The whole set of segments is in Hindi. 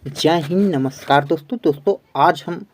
जय हिंद, नमस्कार दोस्तों। आज हम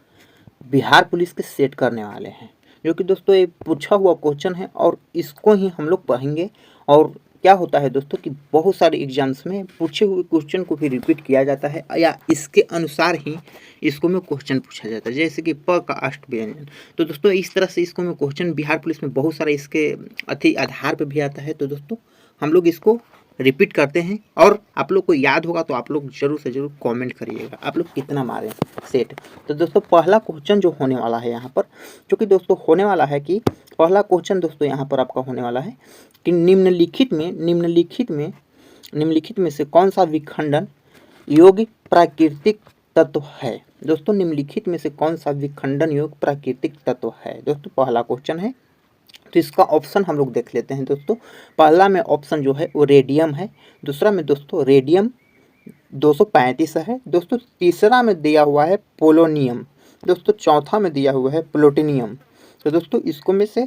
बिहार पुलिस के सेट करने वाले हैं, जो कि दोस्तों ये पूछा हुआ क्वेश्चन है और इसको ही हम लोग पढ़ेंगे। और क्या होता है दोस्तों कि बहुत सारे एग्जाम्स में पूछे हुए क्वेश्चन को भी रिपीट किया जाता है या इसके अनुसार ही इसको में क्वेश्चन पूछा जाता है, जैसे कि प का अष्टव्यंजन। तो दोस्तों इस तरह से इसको में क्वेश्चन बिहार पुलिस में बहुत सारा इसके आधार पर भी आता है। तो दोस्तों हम लोग इसको रिपीट करते हैं और आप लोग को याद होगा तो आप लोग जरूर से जरूर कमेंट करिएगा आप लोग कितना मारे सेट। तो दोस्तों पहला क्वेश्चन जो होने वाला है यहाँ पर, जो कि दोस्तों होने वाला है कि पहला क्वेश्चन दोस्तों यहाँ पर आपका होने वाला है कि निम्नलिखित में से कौन सा विखंडन योग्य प्राकृतिक तत्व है। दोस्तों निम्नलिखित में से कौन सा विखंडन योग्य प्राकृतिक तत्व है, दोस्तों पहला क्वेश्चन है। तो इसका ऑप्शन हम लोग देख लेते हैं दोस्तों। पहला में ऑप्शन जो है वो रेडियम है, दूसरा में दोस्तों रेडियम 235 है दोस्तों, तीसरा में दिया हुआ है पोलोनियम दोस्तों, चौथा में दिया हुआ है प्लूटोनियम। तो दोस्तों इसको में से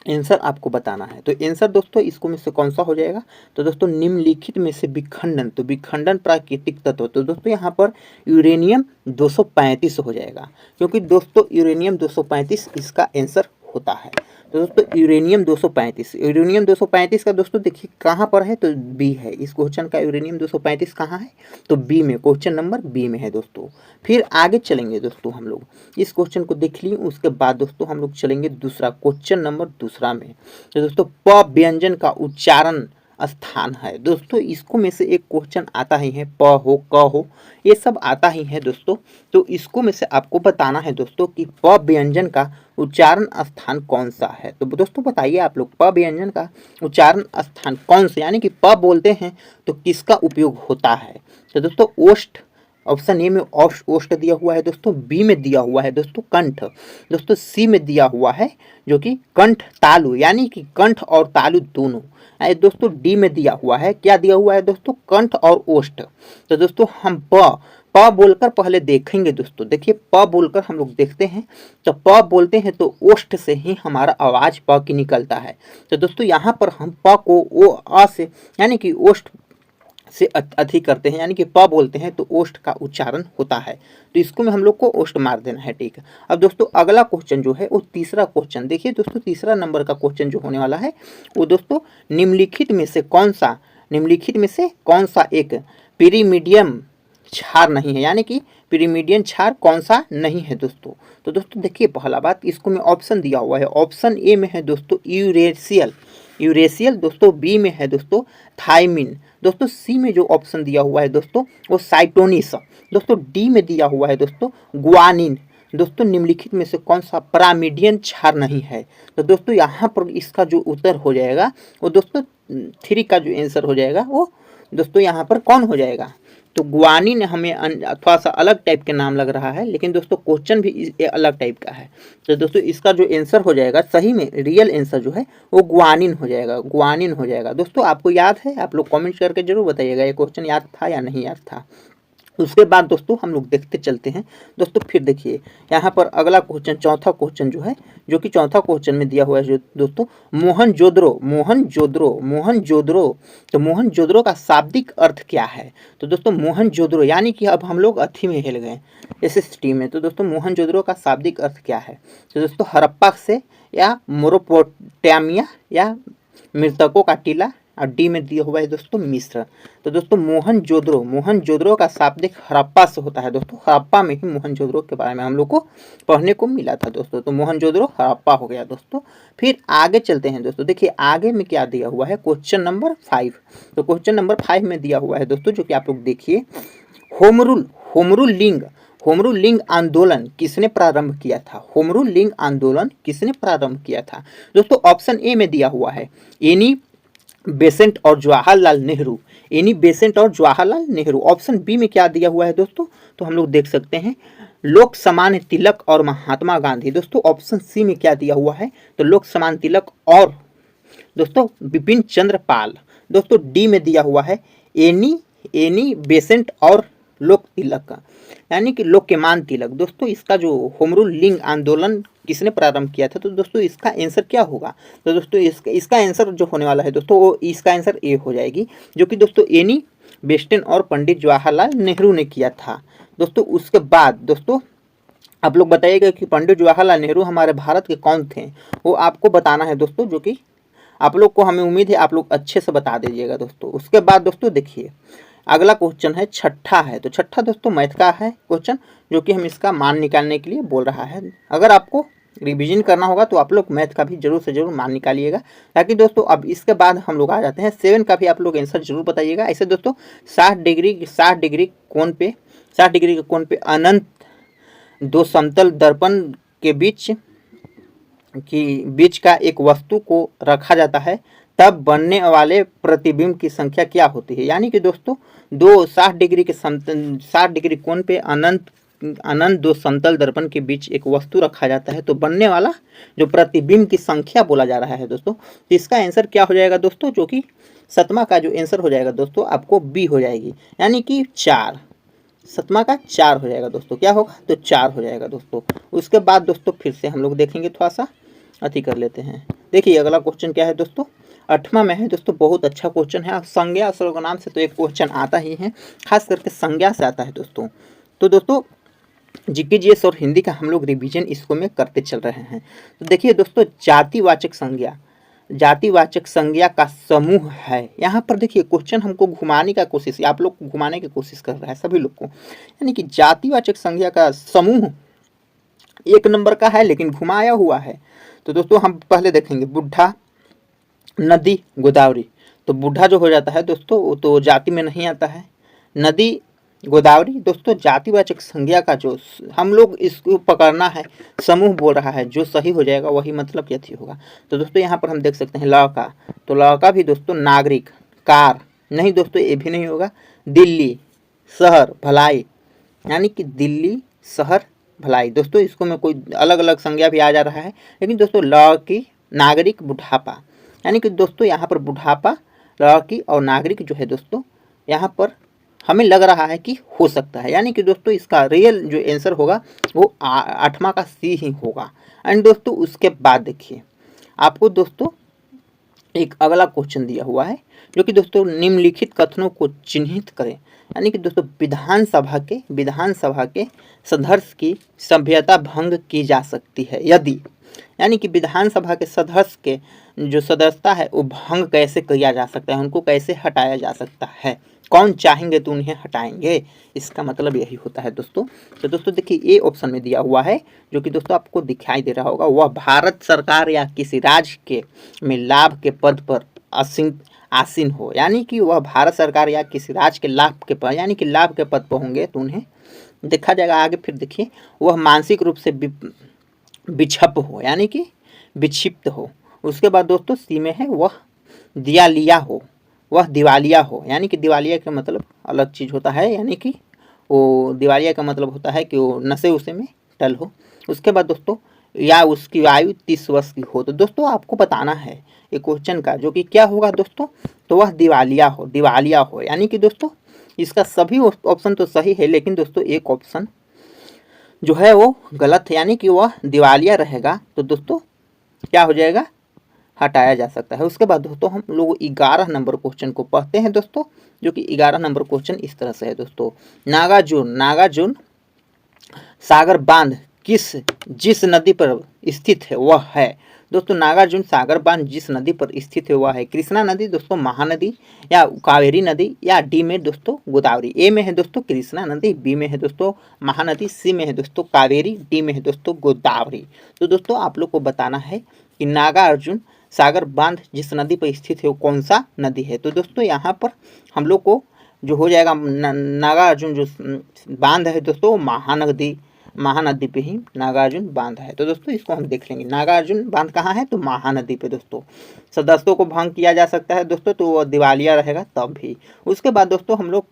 आंसर आपको बताना है। तो आंसर दोस्तों इसको में से कौन सा हो जाएगा, तो दोस्तों निम्नलिखित में से विखंडन, तो विखंडन प्राकृतिक तत्व, तो दोस्तों यहाँ पर यूरेनियम 235 हो जाएगा, क्योंकि दोस्तों यूरेनियम 235 इसका आंसर होता है। तो दोस्तों यूरेनियम 235 का दोस्तों देखिए कहाँ पर है, तो बी है। इस क्वेश्चन का यूरेनियम 235 कहाँ है, तो बी में, क्वेश्चन नंबर बी में है दोस्तों। फिर आगे चलेंगे दोस्तों, हम लोग इस क्वेश्चन को देख लिए, उसके बाद दोस्तों हम लोग चलेंगे दूसरा क्वेश्चन नंबर दूसरा में। तो दोस्तों प व्यंजन का उच्चारण स्थान है दोस्तों, इसको में से एक क्वेश्चन आता ही है, प हो क हो ये सब आता ही है दोस्तों। तो इसको में से आपको बताना है दोस्तों कि प व्यंजन का उच्चारण स्थान कौन सा है। तो दोस्तों बताइए आप लोग, प व्यंजन का उच्चारण स्थान कौन सा, यानी कि प बोलते हैं तो किसका उपयोग होता है। तो दोस्तों ओष्ठ, ऑप्शन ए में ओष्ठ दिया हुआ है दोस्तों, बी में दिया हुआ है दोस्तों कंठ, दोस्तों सी में दिया हुआ है जो कि कंठ तालु, यानी कि कंठ और तालु दोनों। दोस्तों डी में दिया हुआ है, क्या दिया हुआ है दोस्तों, कंठ और ओष्ठ। तो दोस्तों हम प बोलकर पहले देखेंगे दोस्तों, देखिए प बोलकर हम लोग देखते हैं, तो प बोलते हैं तो ओष्ठ से ही हमारा आवाज प की निकलता है। तो दोस्तों यहाँ पर हम प को ओ अ से यानी कि ओष्ठ से अधिक करते हैं, यानी कि प बोलते हैं तो ओष्ठ का उच्चारण होता है। तो इसको में हम लोग को ओष्ठ मार देना है, ठीक है। अब दोस्तों अगला क्वेश्चन जो है वो तीसरा क्वेश्चन, देखिए दोस्तों तीसरा नंबर का क्वेश्चन जो होने वाला है वो दोस्तों निम्नलिखित में से कौन सा एक पिरीमिडियम क्षार नहीं है, यानी कि पिरीमिडियन क्षार कौन सा नहीं है दोस्तों। तो दोस्तों देखिए पहला बात, इसको में ऑप्शन दिया हुआ है, ऑप्शन ए में है दोस्तों यूरेशियल दोस्तों, बी में है दोस्तों थाइमिन दोस्तों, सी में जो ऑप्शन दिया हुआ है दोस्तों वो साइटोनिस दोस्तों, डी में दिया हुआ है दोस्तों गुआनिन दोस्तों। निम्नलिखित में से कौन सा पिरामिडियन क्षार नहीं है। तो दोस्तों यहाँ पर इसका जो उत्तर हो जाएगा वो दोस्तों 3 का जो आंसर हो जाएगा वो दोस्तों यहाँ पर कौन हो जाएगा, तो गुआनिन हमें थोड़ा सा अलग टाइप के नाम लग रहा है, लेकिन दोस्तों क्वेश्चन भी अलग टाइप का है। तो दोस्तों इसका जो आंसर हो जाएगा, सही में रियल आंसर जो है वो गुआनिन हो जाएगा दोस्तों। आपको याद है, आप लोग कमेंट करके जरूर बताइएगा ये क्वेश्चन याद था या नहीं याद था। उसके बाद दोस्तों हम लोग देखते चलते हैं दोस्तों। फिर देखिए यहाँ पर अगला क्वेश्चन, चौथा क्वेश्चन जो है, जो कि चौथा क्वेश्चन में दिया हुआ है जो दोस्तों मोहनजोदड़ो। तो मोहनजोदड़ो का शाब्दिक अर्थ क्या है। तो दोस्तों मोहनजोदड़ो, यानी कि अब हम लोग अथी में हिल गए SST में। तो दोस्तों मोहनजोदड़ो का शाब्दिक अर्थ क्या है, तो दोस्तों हड़प्पा से या मोरोपोटामिया या मृतकों का टीला, और डी में दिया हुआ है दोस्तों मिस्र। तो दोस्तों मोहनजोदड़ो का शाब्दिक हड़प्पा से होता है दोस्तों, हड़प्पा में ही मोहनजोदड़ो के बारे में हम लोग को पढ़ने को मिला था दोस्तों। तो मोहनजोदड़ो हड़प्पा हो गया दोस्तों। फिर आगे चलते हैं दोस्तों, देखिए आगे में क्या दिया हुआ है, क्वेश्चन नंबर 5। तो क्वेश्चन नंबर 5 में दिया हुआ है दोस्तों, जो कि आप लोग देखिए, होमरूल लिंग आंदोलन किसने प्रारंभ किया था। होमरूल लिंग आंदोलन किसने प्रारंभ किया था दोस्तों। ऑप्शन ए में दिया हुआ है एनी बेसेंट और जवाहरलाल नेहरू। ऑप्शन बी में क्या दिया हुआ है दोस्तों, तो हम लोग देख सकते हैं लोक सामान्य तिलक और महात्मा गांधी दोस्तों। ऑप्शन सी में क्या दिया हुआ है, तो लोक सामान्य तिलक और दोस्तों बिपिन चंद्र पाल दोस्तों। डी में दिया हुआ है एनी बेसेंट और लोक तिलक, यानी कि लोकमान तिलक दोस्तों। इसका जो होमरूल लिंग आंदोलन किसने प्रारंभ किया था, तो दोस्तों इसका आंसर क्या होगा, तो दोस्तों इसका आंसर जो होने वाला है दोस्तों वो इसका आंसर ए हो जाएगी, जो कि दोस्तों एनी बेस्टिन और पंडित जवाहरलाल नेहरू ने किया था। दोस्तों उसके बाद दोस्तों आप लोग बताइएगा कि पंडित जवाहरलाल नेहरू हमारे भारत के कौन थे, वो आपको बताना है दोस्तों, जो कि आप लोग को हमें उम्मीद है आप लोग अच्छे से बता दीजिएगा दोस्तों। उसके बाद दोस्तों देखिए अगला क्वेश्चन है, छठा है। तो छठा दोस्तों मैथ का है क्वेश्चन, जो कि हम इसका मान निकालने के लिए बोल रहा है। अगर आपको रिवीजन करना होगा तो आप लोग मैथ का भी जरूर से जरूर मान निकालिएगा, ताकि दोस्तों अब इसके बाद हम लोग आ जाते हैं 7 का भी आप लोग आंसर जरूर बताइएगा। ऐसे दोस्तों 60 डिग्री कोण पे 60 डिग्री के कोण पे अनंत दो समतल दर्पण के बीच का एक वस्तु को रखा जाता है, तब बनने वाले प्रतिबिंब की संख्या क्या होती है। यानी कि दोस्तों 60 डिग्री कोण पे अनंत दो समतल दर्पण के बीच एक वस्तु रखा जाता है, तो बनने वाला जो प्रतिबिंब की संख्या बोला जा रहा है दोस्तों, तो इसका आंसर क्या हो जाएगा दोस्तों, जो कि 7वां का जो आंसर हो जाएगा दोस्तों आपको बी हो जाएगी, यानी कि 4। 7वां का 4 हो जाएगा दोस्तों, क्या होगा तो 4 हो जाएगा दोस्तों। उसके बाद दोस्तों फिर से हम लोग देखेंगे, थोड़ा सा अति कर लेते हैं। देखिए अगला क्वेश्चन क्या है दोस्तों, 8वां में है दोस्तों, बहुत अच्छा क्वेश्चन है। संज्ञा सर्वनाम से तो एक क्वेश्चन आता ही है, खास करके संज्ञा से आता है दोस्तों। तो दोस्तों जीके जीएस और हिंदी का हम लोग रिवीजन इसको में करते चल रहे हैं। तो देखिए दोस्तों जातिवाचक संज्ञा का समूह है। यहाँ पर देखिए क्वेश्चन हमको घुमाने का कोशिश, आप लोग को घुमाने की कोशिश कर रहा है सभी लोग को, यानी कि जातिवाचक संज्ञा का समूह 1 नंबर का है लेकिन घुमाया हुआ है। तो दोस्तों हम पहले देखेंगे बुढ़ा, नदी, गोदावरी। तो बुढ़ा जो हो जाता है दोस्तों वो तो जाति में नहीं आता है। नदी, गोदावरी दोस्तों जातिवाचक संज्ञा का जो हम लोग इसको पकड़ना है, समूह बोल रहा है, जो सही हो जाएगा वही मतलब यथी होगा। तो दोस्तों यहाँ पर हम देख सकते हैं लड़का, तो लड़का भी दोस्तों नागरिक, कार नहीं दोस्तों ये भी नहीं होगा, दिल्ली, शहर, भलाई, यानी कि दिल्ली, शहर, भलाई। दोस्तों इसको में कोई अलग अलग संज्ञा भी आ जा रहा है, लेकिन दोस्तों लड़की, नागरिक, बुढ़ापा, यानी कि दोस्तों यहाँ पर बुढ़ापा, लड़की और नागरिक जो है दोस्तों यहाँ पर हमें लग रहा है कि हो सकता है, यानी कि दोस्तों इसका रियल जो आंसर होगा वो 8वां का सी ही होगा। एंड दोस्तों उसके बाद देखिए आपको दोस्तों एक अगला क्वेश्चन दिया हुआ है, जो कि दोस्तों निम्नलिखित कथनों को चिन्हित करें। यानी कि दोस्तों विधानसभा के सदस्य की सभ्यता भंग की जा सकती है यदि, यानी कि विधानसभा के सदस्य के जो सदस्यता है वो भंग कैसे किया जा सकता है, उनको कैसे हटाया जा सकता है, कौन चाहेंगे तो उन्हें हटाएंगे, इसका मतलब यही होता है दोस्तों। तो दोस्तों देखिए ए ऑप्शन में दिया हुआ है, जो कि दोस्तों आपको दिखाई दे रहा होगा, वह भारत सरकार या किसी राज्य के में लाभ के पद पर आसीन हो, यानी कि वह भारत सरकार या किसी राज्य के लाभ के पद, यानी कि लाभ के पद पर होंगे तो उन्हें देखा जाएगा। आगे फिर देखिए वह मानसिक रूप से विक्षिप्त हो, यानी कि विक्षिप्त हो। उसके बाद दोस्तों सी में है वह दिवालिया हो, यानी कि दिवालिया का मतलब अलग चीज़ होता है, यानी कि वो दिवालिया का मतलब होता है कि वो नशे उसे में टल हो। उसके बाद दोस्तों या उसकी आयु 30 वर्ष की हो। तो दोस्तों आपको बताना है ये क्वेश्चन का, जो कि क्या होगा दोस्तों, तो वह दिवालिया हो, यानी कि दोस्तों इसका सभी ऑप्शन तो सही है, लेकिन दोस्तों एक ऑप्शन जो है वो गलत है, यानी कि वह दिवालिया रहेगा। तो दोस्तों क्या हो जाएगा, हटाया जा सकता है। उसके बाद दोस्तों हम लोग 11 नंबर क्वेश्चन को पढ़ते हैं दोस्तों, जो कि 11 नंबर क्वेश्चन इस तरह से है दोस्तों, नागार्जुन सागर बांध जिस नदी पर स्थित है वह है। दोस्तों नागार्जुन सागर बांध जिस नदी पर स्थित है वह है कृष्णा नदी दोस्तों, महानदी या कावेरी नदी, या डी में दोस्तों गोदावरी। ए में है दोस्तों कृष्णा नदी, बी में है दोस्तों महानदी, सी में है दोस्तों कावेरी, डी में है दोस्तों गोदावरी। तो दोस्तों आप लोग को बताना है कि नागार्जुन सागर बांध जिस नदी पर स्थित है वो कौन सा नदी है। तो दोस्तों यहाँ पर हम लोग को जो हो जाएगा नागार्जुन जो बांध है दोस्तों महानदी पे ही नागार्जुन बांध है। तो दोस्तों इसको हम देख लेंगे, नागार्जुन बांध कहाँ है, तो महानदी पे दोस्तों। सदस्यों को भंग किया जा सकता है दोस्तों, तो वो दिवालिया रहेगा तब भी। उसके बाद दोस्तों हम लोग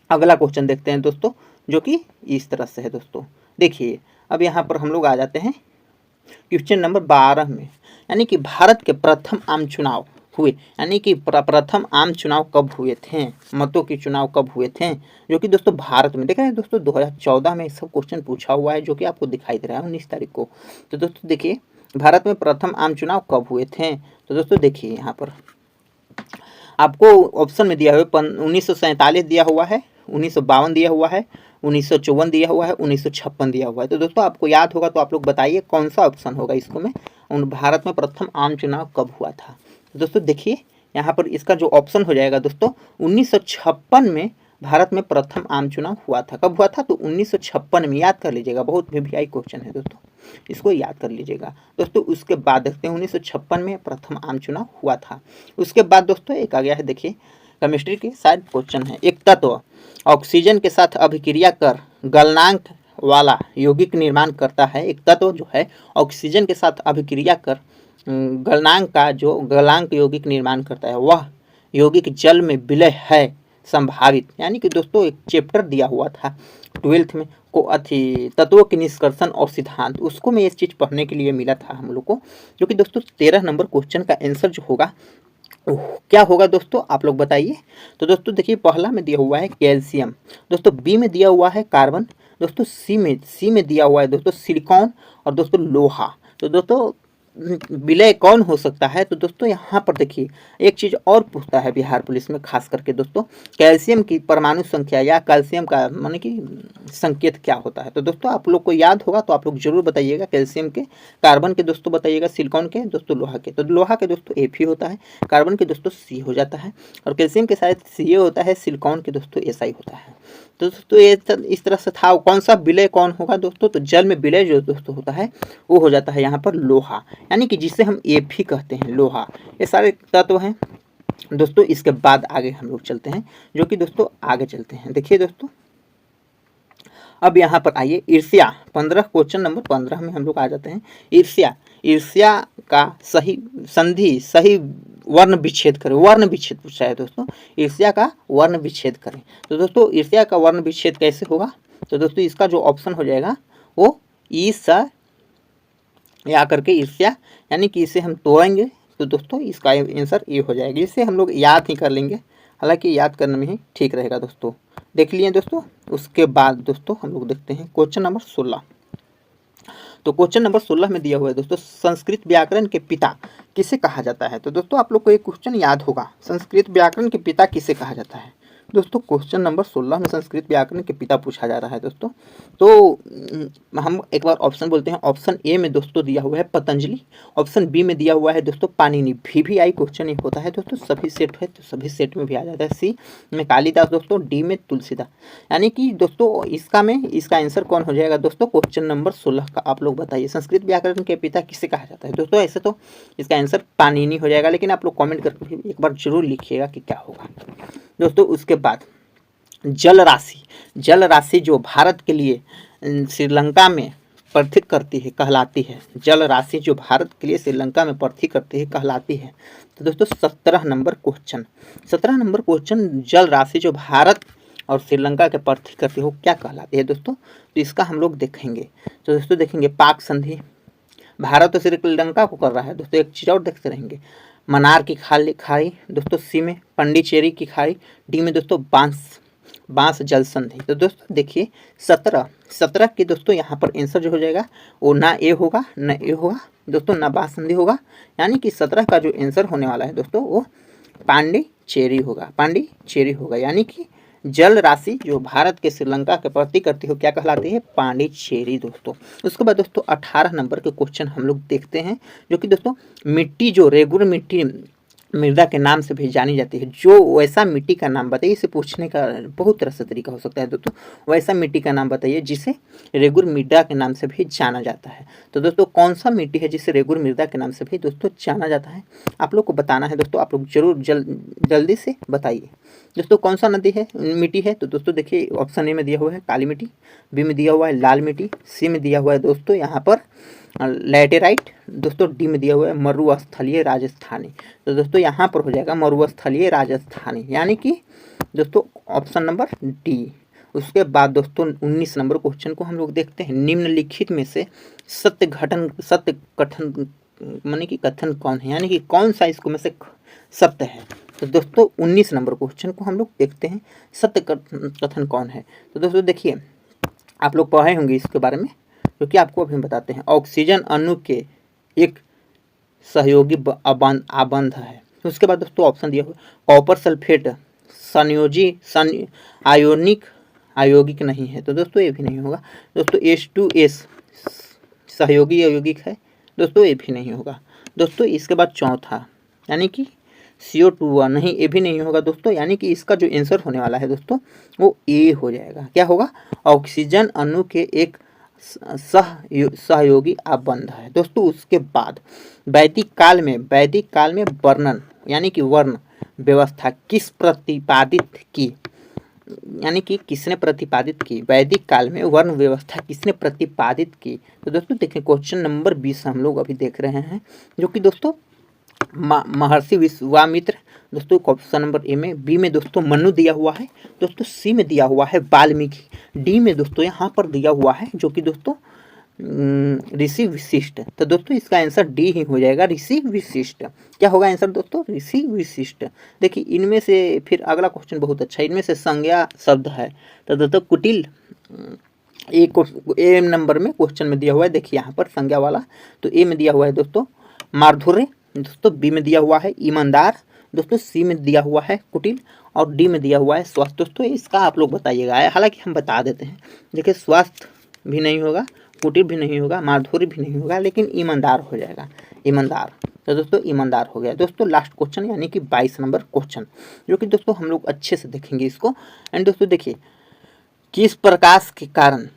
अगला क्वेश्चन देखते हैं दोस्तों, जो कि इस तरह से है दोस्तों। देखिए अब यहाँ पर हम लोग आ जाते हैं क्वेश्चन नंबर 12 में, यानी कि भारत के प्रथम आम चुनाव हुए, यानी कि प्रथम आम चुनाव कब हुए थे, मतों के चुनाव कब हुए थे, जो कि दोस्तों भारत में। देखा है दोस्तों 2014 में सब क्वेश्चन पूछा हुआ है, जो कि आपको दिखाई दे रहा है 19 तारीख को। तो दोस्तों देखिए भारत में प्रथम आम चुनाव कब हुए थे। तो दोस्तों देखिए यहाँ पर आपको ऑप्शन में दिया हुआ है 1947 दिया हुआ है, 1952 दिया हुआ है, 1954 दिया हुआ है, 1956 दिया हुआ है। तो दोस्तों आपको याद होगा तो आप लोग बताइए कौन सा ऑप्शन होगा इसको में। भारत में प्रथम आम चुनाव कब हुआ था? तो दोस्तों देखिए यहाँ पर इसका जो ऑप्शन हो जाएगा दोस्तों 1956 में भारत में प्रथम आम चुनाव हुआ था। कब हुआ था? तो 1956 में। याद कर लीजिएगा, बहुत वीवीआई क्वेश्चन है दोस्तों, इसको याद कर लीजिएगा दोस्तों। उसके बाद देखते हैं 1956 में प्रथम आम चुनाव हुआ था। उसके बाद दोस्तों एक आ गया है, देखिए केमिस्ट्री के शायद क्वेश्चन है। एक तत्व ऑक्सीजन के साथ अभिक्रिया कर गलनांक वाला यौगिक निर्माण करता है। एक तत्व जो है ऑक्सीजन के साथ अभिक्रिया कर गलनांक का जो गलनांक यौगिक निर्माण करता है, वह यौगिक जल में विलय है संभावित। यानी कि दोस्तों एक चैप्टर दिया हुआ था 12th में को अथी तत्वों के निष्कर्षण और सिद्धांत, उसको में ये चीज़ पढ़ने के लिए मिला था हम लोग को, जो कि दोस्तों 13 नंबर क्वेश्चन का आंसर जो होगा क्या होगा दोस्तों, आप लोग बताइए। तो दोस्तों देखिए पहला में दिया हुआ है कैल्शियम, दोस्तों बी में दिया हुआ है कार्बन, दोस्तों सी में दिया हुआ है दोस्तों सिलिकॉन, और दोस्तों लोहा। तो दोस्तों विलय कौन हो सकता है? तो दोस्तों यहाँ पर देखिए एक चीज़ और पूछता है बिहार पुलिस में खास करके दोस्तों, कैल्शियम की परमाणु संख्या या कैल्शियम का माने कि संकेत क्या होता है? तो दोस्तों आप लोग को याद होगा तो आप लोग जरूर बताइएगा। कैल्शियम के, कार्बन के दोस्तों बताइएगा, सिलिकॉन के दोस्तों, लोहा के। तो लोहा के दोस्तों एफ ही होता है, कार्बन के दोस्तों सी हो जाता है, और कैल्शियम के शायद सी होता है, सिलिकॉन के दोस्तों एस आई होता है। तो दोस्तों ये इस तरह से था। कौन सा विलय कौन होगा दोस्तों? तो जल में विलय जो दोस्तों होता है वो हो जाता है यहाँ पर लोहा, यानी कि जिसे हम एफ ही कहते हैं, लोहा। ये सारे तत्व हैं दोस्तों। इसके बाद आगे हम लोग चलते हैं, जो कि दोस्तों आगे चलते हैं। देखिए दोस्तों अब यहाँ पर आइए ईर्ष्या 15 क्वेश्चन नंबर 15 में हम लोग आ जाते हैं। ईर्ष्या का सही संधि सही वर्ण विच्छेद करें। वर्ण विच्छेद पूछा है दोस्तों, ईर्ष्या का वर्ण विच्छेद करें। तो दोस्तों ईर्ष्या का वर्ण विच्छेद कैसे होगा? तो दोस्तों इसका जो ऑप्शन हो जाएगा वो ई स या करके ईर्ष्या, यानी कि इसे हम तोड़ेंगे तो दोस्तों इसका आंसर ये हो जाएगा। इसे हम लोग याद ही कर लेंगे, हालांकि याद करने में ही ठीक रहेगा दोस्तों। देख लिए दोस्तों। उसके बाद दोस्तों हम लोग देखते हैं क्वेश्चन नंबर 16। तो क्वेश्चन नंबर 16 में दिया हुआ है दोस्तों, संस्कृत व्याकरण के पिता किसे कहा जाता है? तो दोस्तों आप लोग को एक क्वेश्चन याद होगा, संस्कृत व्याकरण के पिता किसे कहा जाता है? दोस्तों क्वेश्चन नंबर 16 में संस्कृत व्याकरण के पिता पूछा जा रहा है दोस्तों। तो हम एक बार ऑप्शन बोलते हैं। ऑप्शन ए में दोस्तों दिया हुआ है पतंजलि, ऑप्शन बी में दिया हुआ है दोस्तों पाणिनि। वीवीआई क्वेश्चन ये होता है दोस्तों, सभी सेट है तो सभी सेट में भी आ जाता है। सी में कालिदास दोस्तों, डी में तुलसीदास। यानी कि दोस्तों इसका आंसर कौन हो जाएगा दोस्तों? क्वेश्चन नंबर 16 का आप लोग बताइए, संस्कृत व्याकरण के पिता किसे कहा जाता है? दोस्तों ऐसे तो इसका आंसर पाणिनि हो जाएगा, लेकिन आप लोग कॉमेंट करके एक बार जरूर लिखिएगा कि क्या होगा दोस्तों। उसके बाद जल राशि जो भारत के लिए श्रीलंका में प्रार्थित करती है कहलाती है। जल राशि जो भारत के लिए श्रीलंका में प्रार्थित करती है कहलाती है। तो दोस्तों 17 नंबर क्वेश्चन, जल राशि जो भारत और श्रीलंका के प्रार्थित करती है वो क्या कहलाती है दोस्तों? तो इसका हम लोग देखेंगे। तो दोस्तों देखेंगे पाक संधि, भारत और श्रीलंका को कर रहा है दोस्तों। एक चीज़ और देखते रहेंगे, मनार की खाड़ी दोस्तों, सी में पंडिचेरी की खाड़ी, डी में दोस्तों बांस जल संधि। तो दोस्तों देखिए 17 के दोस्तों यहाँ पर आंसर जो हो जाएगा वो ना ए होगा दोस्तों, ना बांस संधि होगा। यानी कि 17 का जो आंसर होने वाला है दोस्तों वो पांडिचेरी होगा। यानी कि जल राशि जो भारत के श्रीलंका के प्रति करती हो क्या कहलाती है? पांडिचेरी दोस्तों। उसके बाद दोस्तों 18 नंबर के क्वेश्चन हम लोग देखते हैं, जो कि दोस्तों मिट्टी जो रेगुलर मिट्टी मृदा के नाम से भी जानी जाती है, जो वैसा मिट्टी का नाम बताइए। इसे पूछने का बहुत तरह से तरीका हो सकता है दोस्तों। वैसा मिट्टी का नाम बताइए जिसे रेगुलर मृदा के नाम से भी जाना जाता है। तो दोस्तों कौन सा मिट्टी है जिसे रेगुलर मृदा के नाम से भी दोस्तों जाना जाता है? आप लोग को बताना है दोस्तों। आप लोग जरूर जल्दी से बताइए दोस्तों कौन सा मिट्टी है। तो दोस्तों देखिए ऑप्शन ए में दिया हुआ है काली मिट्टी, बी में दिया हुआ है लाल मिट्टी, सी में दिया हुआ है दोस्तों यहाँ पर लैटेराइट दोस्तों, डी में दिया हुआ है मरुस्थलीय राजस्थानी। तो दोस्तों यहाँ पर हो जाएगा मरुस्थलीय राजस्थानी, यानी कि दोस्तों ऑप्शन नंबर डी। उसके बाद दोस्तों 19 नंबर क्वेश्चन को हम लोग देखते हैं, निम्नलिखित में से सत्य कथन कौन है? यानी कि कौन सा इसको में से सत्य है? तो दोस्तों 19 नंबर क्वेश्चन को हम लोग देखते हैं, सत्य कथन कौन है? तो दोस्तों देखिए आप लोग पढ़े होंगे इसके बारे में, क्योंकि आपको अभी बताते हैं। ऑक्सीजन अणु के एक सहयोगी आबंध है। उसके बाद दोस्तों ऑप्शन दिया हुआ कॉपर सल्फेट संयोजी आयोगिक नहीं है, तो दोस्तों ये भी नहीं होगा। दोस्तों H2S सहयोगी अयौगिक है, दोस्तों ये भी नहीं होगा। दोस्तों इसके बाद चौथा यानी कि CO2 नहीं, ये भी नहीं होगा दोस्तों। यानी कि इसका जो आंसर होने वाला है दोस्तों वो ए हो जाएगा। क्या होगा? ऑक्सीजन अणु के एक सहयोगी आबंध है दोस्तों। उसके बाद वैदिक काल में वर्णन यानी कि वर्ण व्यवस्था किस प्रतिपादित की, यानी कि किसने प्रतिपादित की? वैदिक काल में वर्ण व्यवस्था किसने प्रतिपादित की? तो दोस्तों देखिए क्वेश्चन नंबर 20 हम लोग अभी देख रहे हैं, जो कि दोस्तों महर्षि विश्वामित्र। दोस्तों ऑप्शन नंबर ए में, बी में दोस्तों मनु दिया हुआ है, दोस्तों सी में दिया हुआ है वाल्मीकि, डी में दोस्तों यहाँ पर दिया हुआ है जो कि दोस्तों ऋषि विशिष्ट। तो दोस्तों इसका आंसर डी ही हो जाएगा, ऋषि विशिष्ट। क्या होगा आंसर दोस्तों? ऋषि विशिष्ट। देखिए इनमें से फिर अगला क्वेश्चन बहुत अच्छा है, इनमें से संज्ञा शब्द है। तो दोस्तों कुटिल ए नंबर में क्वेश्चन में दिया हुआ है, देखिए यहाँ पर संज्ञा वाला। तो ए में दिया हुआ है दोस्तों माधुर्य, दोस्तों बी में दिया हुआ है ईमानदार, दोस्तों सी में दिया हुआ है कुटिल, और डी में दिया हुआ है स्वास्थ्य। दोस्तों इसका आप लोग बताइएगा, हालांकि हम बता देते हैं। देखिए स्वास्थ्य भी नहीं होगा, कुटिल भी नहीं होगा, माधुर्य भी नहीं होगा, लेकिन ईमानदार हो जाएगा, ईमानदार। तो दोस्तों ईमानदार हो गया। दोस्तों लास्ट क्वेश्चन यानी कि 22 नंबर क्वेश्चन, जो कि दोस्तों हम लोग अच्छे से देखेंगे इसको। एंड दोस्तों देखिए किस प्रकाश के कारण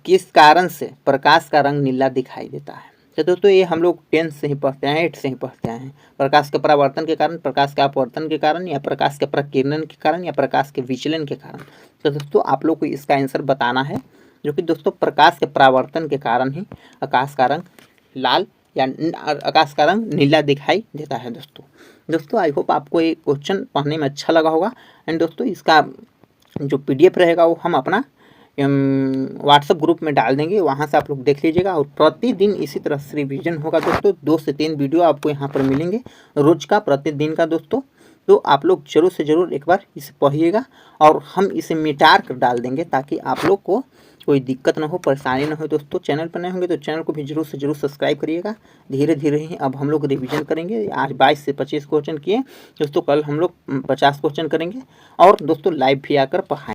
किस कारण से प्रकाश का रंग नीला दिखाई देता है? तो दोस्तों ये हम लोग 10 से ही पढ़ते हैं, 8 से ही पढ़ते हैं। प्रकाश के परावर्तन के कारण, प्रकाश के अपवर्तन के कारण, या प्रकाश के प्रकीर्णन के कारण, या प्रकाश के विचलन के कारण। तो दोस्तों आप लोग को इसका आंसर बताना है, जो कि दोस्तों प्रकाश के परावर्तन के कारण ही आकाश का रंग लाल या आकाश का रंग नीला दिखाई देता है। दोस्तों आई होप आपको ये क्वेश्चन पढ़ने में अच्छा लगा होगा। एंड दोस्तों इसका जो PDF रहेगा वो हम अपना व्हाट्सएप ग्रुप में डाल देंगे, वहाँ से आप लोग देख लीजिएगा। और प्रतिदिन इसी तरह से रिवीजन होगा दोस्तों, 2 से 3 वीडियो आपको यहाँ पर मिलेंगे रोज का, प्रतिदिन का दोस्तों। तो आप लोग जरूर से जरूर एक बार इसे पढ़िएगा, और हम इसे मिटा कर डाल देंगे ताकि आप लोग को कोई दिक्कत ना हो, परेशानी ना हो। दोस्तों चैनल पर नए होंगे तो चैनल को भी जरूर से जरूर सब्सक्राइब करिएगा। धीरे धीरे ही अब हम लोग रिवीजन करेंगे। आज 22 से 25 क्वेश्चन किए दोस्तों, कल हम लोग 50 क्वेश्चन करेंगे, और दोस्तों लाइव भी आकर पढ़ाएंगे।